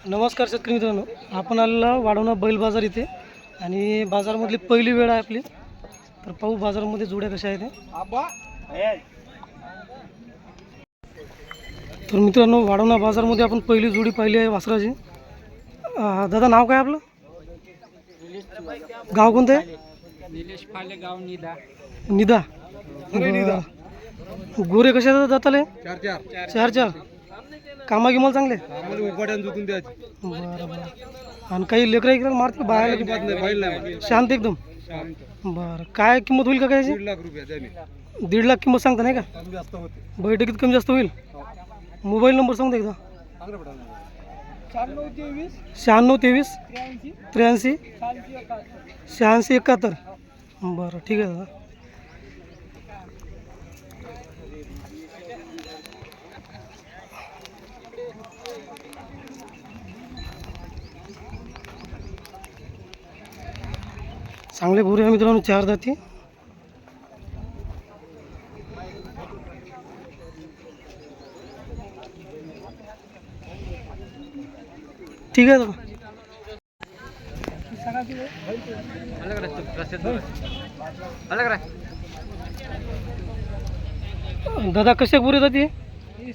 नमस्कार शेतकरी मित्रांनो, आपण आलेला वाढवणा बैल बाजार इथे आणि बाजारामधली पहिली वेळ आहे आपली. तर पाहू बाजारामध्ये जोड्या कशा आहेत ते. तर मित्रांनो, वाढवणा बाजारमध्ये आपण पहिली जोडी पाहिली आहे वासराची. दादा नाव काय आपलं? गाव कोणतं आहे? निलेश फाले, गाव निदा. निदा. गोरे कशा जाताले? चार चार कामा गिमाल चांगले. बरं बरं. आणि काही लेकरं इकडे मारतील बाहेर शांत एकदम. बरं, काय किंमत होईल का काय? 1.5 लाख किंमत सांगता नाही का? बैठकीत कमी जास्त होईल. मोबाईल नंबर सांगता एकदा. 9623 83 86 71. बरं ठीक आहे दादा. चांगले भोरे आहे मित्रांनो, 4 दाती. ठीक आहे दादा. दादा कशा पुरे जाते?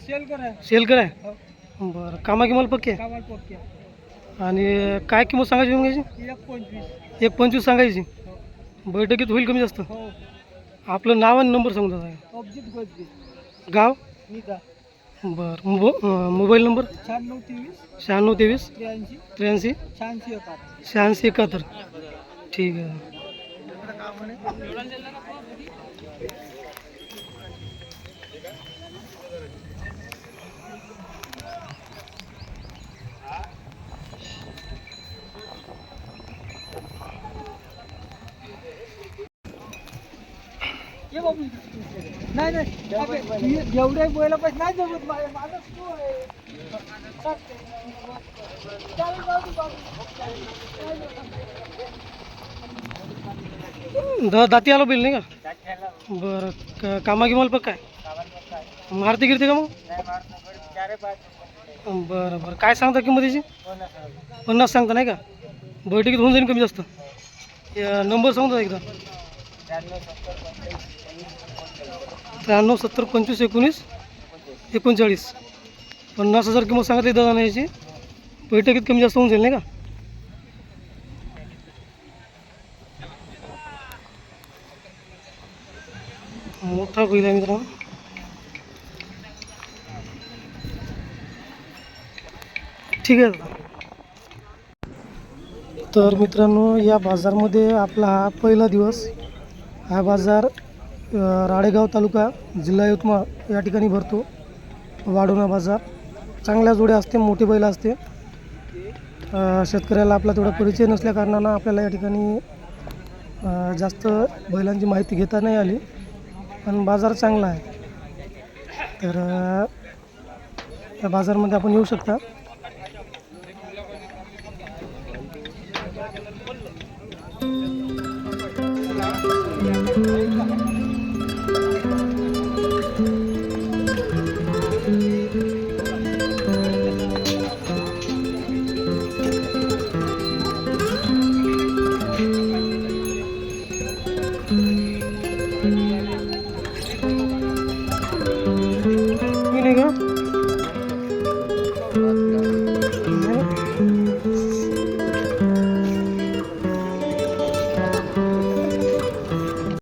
सेल कराय. बरं, कामा किमाल पक्के. आणि काय किंमत सांगायची मग याची? 1.25 सांगायची. बैठकीत होईल कमी जास्त. आपलं नाव आणि नंबर सांगू दादा. गाव. बरं, मोबाईल नंबर 9623 83 86 71. ठीक आहे. नाही एवढे बोलायला पाहिजे नाही जमत दाती आलो बिल नाही का? बरं, कामा गिमाल पक्का काय? मारती गिरते का मग? बरं बरं, काय सांगता किंमत याची? 50 सांगता नाही का? बैठकीत होऊन जाईल कमी जास्त. नंबर सांगता एकदा. 93 70 25 19 39. 50,000 किंमत सांगते दादा नाही याची. बैठकीत कमी जास्त होऊन जाईल नाही का? मोठा बैल आहे मित्रांनो. ठीक आहे दादा. तर मित्रांनो, या बाजारमध्ये आपला हा पहिला दिवस. हा बाजार राळेगाव तालुका जिल्हा यवतमाळ या ठिकाणी भरतो. वाढवणा बाजार. चांगल्या जोड्या असते, मोठी बैल असते. शेतकऱ्याला आपला तेवढा परिचय नसल्या कारणानं आपल्याला या ठिकाणी जास्त बैलांची माहिती घेता नाही आली. पण बाजार चांगला आहे. तर या बाजारामध्ये आपण येऊ शकता.